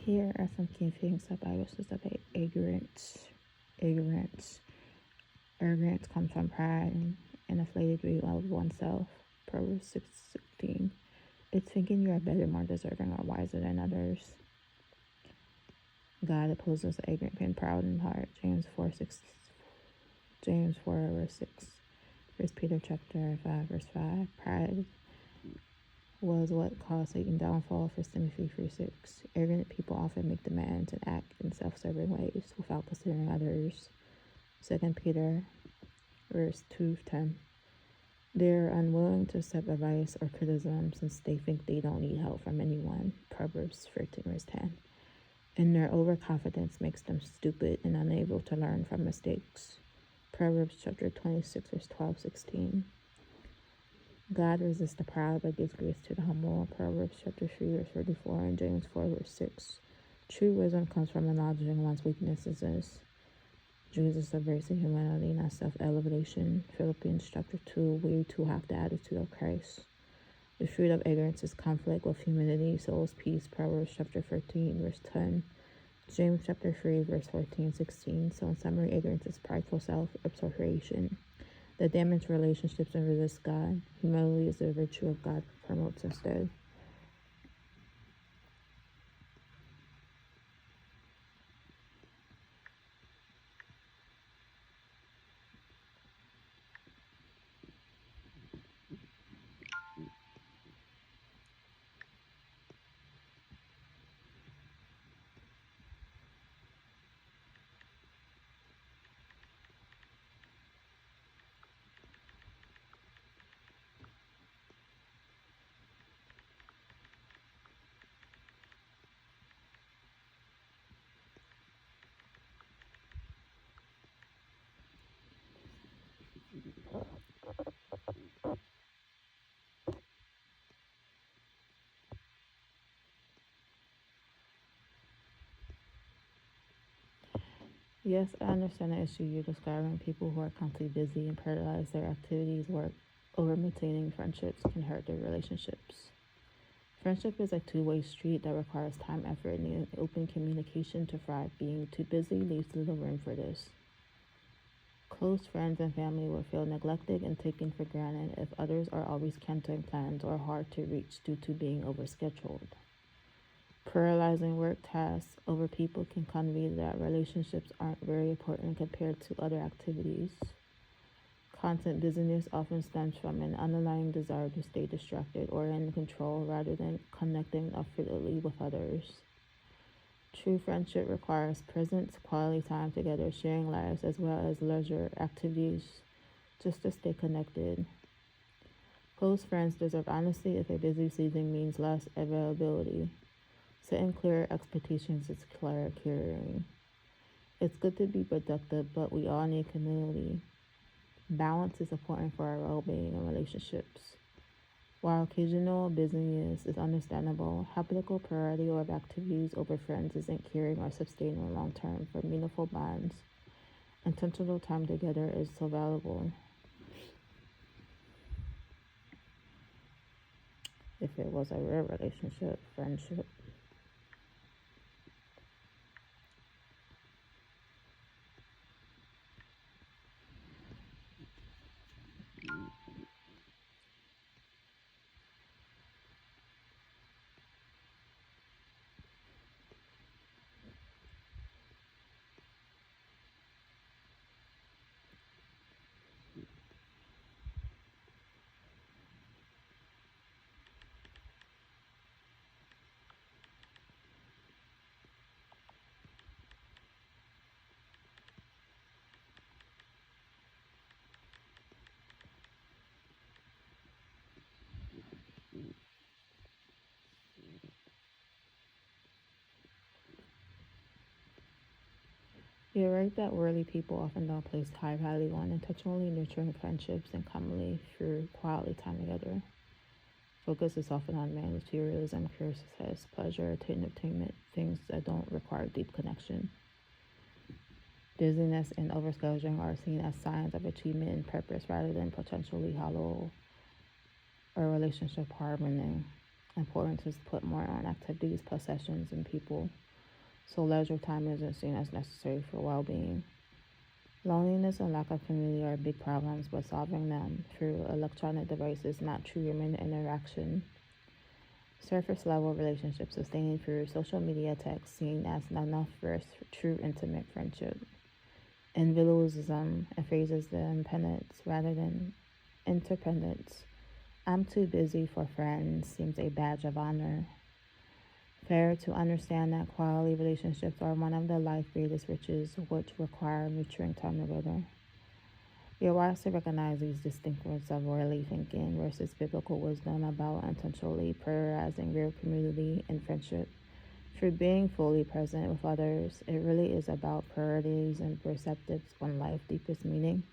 Here are some key things the Bible says about ignorance. Ignorance. Arrogance comes from pride and an inflated view of oneself. Proverbs 6:16. It's thinking you are better, more deserving, or wiser than others. God opposes the ignorant and proud in heart. James 4 verse 6. 1 Peter chapter 5 verse 5. Pride was what caused Satan's downfall. 1 Timothy 3:6. Arrogant people often make demands and act in self-serving ways without considering others. 2 Peter verse 2:10. They are unwilling to accept advice or criticism since they think they don't need help from anyone. Proverbs 13 verse 10. And their overconfidence makes them stupid and unable to learn from mistakes. Proverbs chapter 26 verse 12-16. God resists the proud but gives grace to the humble. Proverbs chapter 3 verse 34 and James 4 verse 6. True wisdom comes from acknowledging one's weaknesses. Jesus embracing humanity, not self-elevation. Philippians chapter 2, we too have the attitude of Christ. The fruit of ignorance is conflict with humility, soul's peace. Proverbs chapter 13 verse 10. James chapter 3 verse 14-16. So in summary, ignorance is prideful self-absorption that damages relationships and resists God. Humility is the virtue of God promotes instead. Yes, I understand the issue you're describing. People who are constantly busy and prioritize their activities, work, over maintaining friendships can hurt their relationships. Friendship is a two-way street that requires time, effort, and open communication to thrive. Being too busy leaves little room for this. Close friends and family will feel neglected and taken for granted if others are always canceling plans or hard to reach due to being overscheduled. Prioritizing work tasks over people can convey that relationships aren't very important compared to other activities. Constant busyness often stems from an underlying desire to stay distracted or in control rather than connecting authentically with others. True friendship requires presence, quality time together, sharing lives as well as leisure activities just to stay connected. Close friends deserve honesty if a busy season means less availability. Setting clear expectations is caring. It's good to be productive, but we all need community. Balance is important for our well-being and relationships. While occasional busyness is understandable, habitual priority of activities over friends isn't caring or sustaining long-term for meaningful bonds. Intentional time together is so valuable. If it was a real relationship, friendship. You're right that worldly people often don't place high value on intentionally nurturing friendships and commonly through quality time together. Focus is often on materialism, pure success, pleasure, entertainment, things that don't require deep connection. Busyness and overscheduling are seen as signs of achievement and purpose rather than potentially hollow or relationship harmony. Importance is put more on activities, possessions, and people. so leisure time isn't seen as necessary for well being. Loneliness and lack of community are big problems, but solving them through electronic devices, not true human interaction. Surface level relationships sustained through social media texts seen as not enough for true intimate friendship. Individualism phrases the independence rather than interdependence. I'm too busy for friends seems a badge of honor. Fair to understand that quality relationships are one of the life's greatest riches, which require nurturing time together. You're wise to recognize these distinctions of worldly thinking versus biblical wisdom about intentionally prioritizing real community and friendship. For being fully present with others, it really is about priorities and perceptives on life's deepest meaning.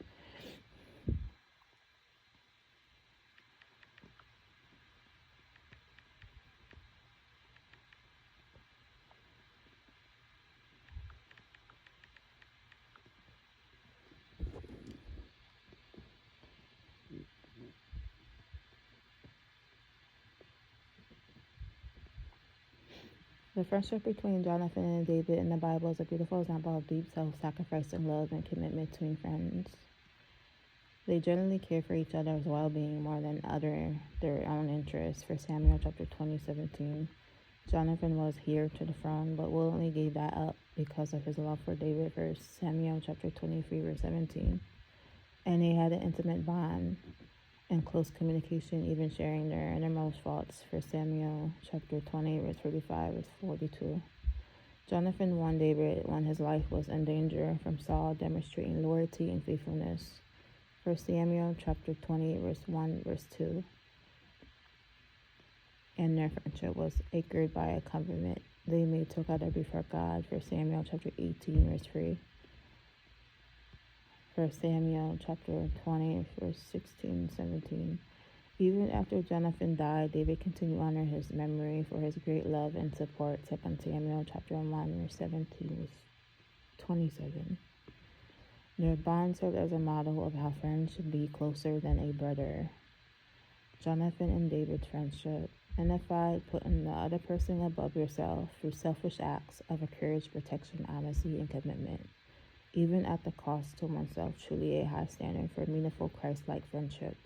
The friendship between Jonathan and David in the Bible is a beautiful example of deep self-sacrificing love and commitment between friends. They generally care for each other's well-being more than their own interests. For Samuel chapter 20:17, Jonathan was heir to the throne, but willingly gave that up because of his love for David. For Samuel chapter 23:17, and they had an intimate bond and close communication, even sharing their innermost thoughts. For Samuel chapter 20:35-42. Jonathan won David when his life was in danger from Saul, demonstrating loyalty and faithfulness. For Samuel chapter 20:1-2. And their friendship was anchored by a covenant they made together before God. For Samuel chapter 18:3. For Samuel chapter 20:16-17. Even after Jonathan died, David continued to honor his memory for his great love and support. 2 Samuel chapter 1:17-27. Their bond served as a model of how friends should be closer than a brother. Jonathan and David's friendship identified putting the other person above yourself through selfish acts of courage, protection, honesty, and commitment, even at the cost to oneself, truly a high standard for meaningful Christ-like friendship.